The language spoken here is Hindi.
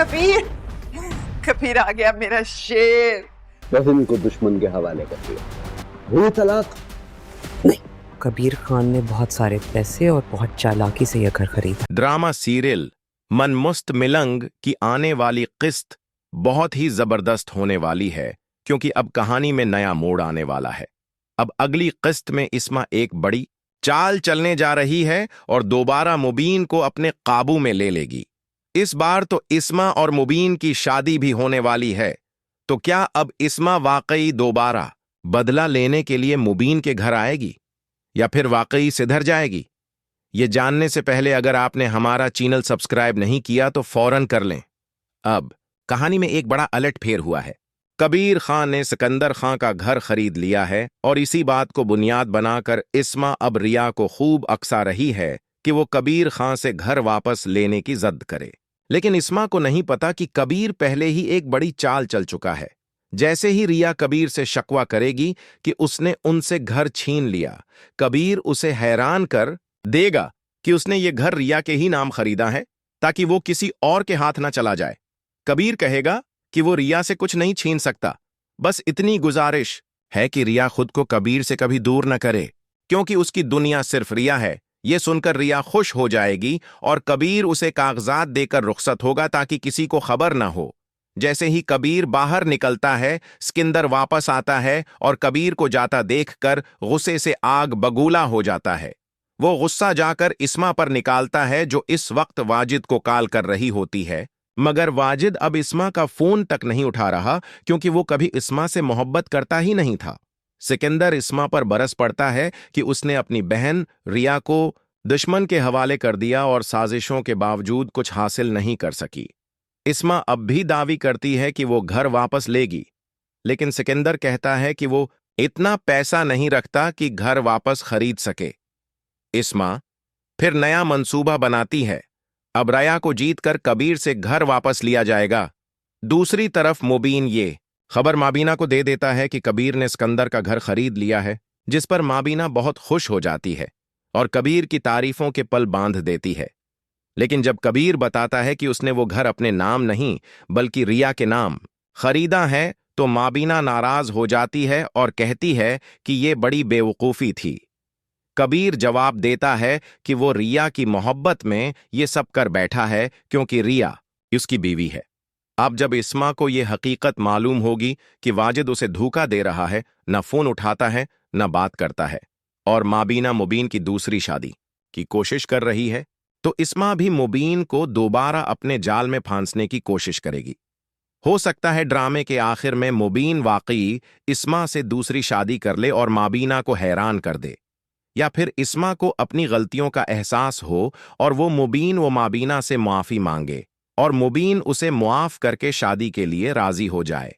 कबीर, कबीर आ गया मेरा शेर। बहन को दुश्मन के हवाले कर दिया। हुई तलाक? कबीर खान ने बहुत सारे पैसे और बहुत चालाकी से यह घर खरीदा। ड्रामा सीरियल मनमुस्त मिलंग की आने वाली किस्त बहुत ही जबरदस्त होने वाली है, क्योंकि अब कहानी में नया मोड़ आने वाला है। अब अगली किस्त में इस्मा एक बड़ी चाल चलने जा रही है और दोबारा मुबीन को अपने काबू में ले लेगी। इस बार तो इस्मा और मुबीन की शादी भी होने वाली है। तो क्या अब इस्मा वाकई दोबारा बदला लेने के लिए मुबीन के घर आएगी या फिर वाकई सिधर जाएगी? ये जानने से पहले अगर आपने हमारा चैनल सब्सक्राइब नहीं किया तो फौरन कर लें। अब कहानी में एक बड़ा अलट फेर हुआ है। कबीर खान ने सिकंदर खां का घर खरीद लिया है और इसी बात को बुनियाद बनाकर इस्मा अब रिया को खूब अकसा रही है कि वो कबीर खां से घर वापस लेने की जद करे। लेकिन इस्मा को नहीं पता कि कबीर पहले ही एक बड़ी चाल चल चुका है। जैसे ही रिया कबीर से शकवा करेगी कि उसने उनसे घर छीन लिया, कबीर उसे हैरान कर देगा कि उसने ये घर रिया के ही नाम खरीदा है ताकि वो किसी और के हाथ ना चला जाए। कबीर कहेगा कि वो रिया से कुछ नहीं छीन सकता, बस इतनी गुजारिश है कि रिया खुद को कबीर से कभी दूर न करे, क्योंकि उसकी दुनिया सिर्फ रिया है। ये सुनकर रिया खुश हो जाएगी और कबीर उसे कागजात देकर रुखसत होगा ताकि किसी को खबर ना हो। जैसे ही कबीर बाहर निकलता है, सिकंदर वापस आता है और कबीर को जाता देखकर गुस्से से आग बगूला हो जाता है। वो गुस्सा जाकर इस्मा पर निकालता है, जो इस वक्त वाजिद को कॉल कर रही होती है। मगर वाजिद अब इस्मा का फोन तक नहीं उठा रहा, क्योंकि वो कभी इस्मा से मोहब्बत करता ही नहीं था। सिकंदर इस्मा पर बरस पड़ता है कि उसने अपनी बहन रिया को दुश्मन के हवाले कर दिया और साजिशों के बावजूद कुछ हासिल नहीं कर सकी। इस्मा अब भी दावी करती है कि वो घर वापस लेगी, लेकिन सिकंदर कहता है कि वो इतना पैसा नहीं रखता कि घर वापस खरीद सके। इस्मा फिर नया मंसूबा बनाती है। अब रिया को जीतकर कबीर से घर वापस लिया जाएगा। दूसरी तरफ मुबीन ये खबर माबीना को दे देता है कि कबीर ने सिकंदर का घर खरीद लिया है, जिस पर माबीना बहुत खुश हो जाती है और कबीर की तारीफों के पल बांध देती है। लेकिन जब कबीर बताता है कि उसने वो घर अपने नाम नहीं बल्कि रिया के नाम खरीदा है, तो माबीना नाराज हो जाती है और कहती है कि ये बड़ी बेवकूफ़ी थी। कबीर जवाब देता है कि वो रिया की मोहब्बत में ये सब कर बैठा है, क्योंकि रिया उसकी बीवी है। अब जब इस्मा को ये हकीकत मालूम होगी कि वाजिद उसे धोखा दे रहा है, न फोन उठाता है न बात करता है, और माबीना मुबीन की दूसरी शादी की कोशिश कर रही है, तो इस्मा भी मुबीन को दोबारा अपने जाल में फांसने की कोशिश करेगी। हो सकता है ड्रामे के आखिर में मुबीन वाकई इस्मा से दूसरी शादी कर ले और माबीना को हैरान कर दे, या फिर इस्मा को अपनी गलतियों का एहसास हो और वो मुबीन व माबीना से मुआफ़ी मांगे और मुबीन उसे मुआफ़ करके शादी के लिए राज़ी हो जाए।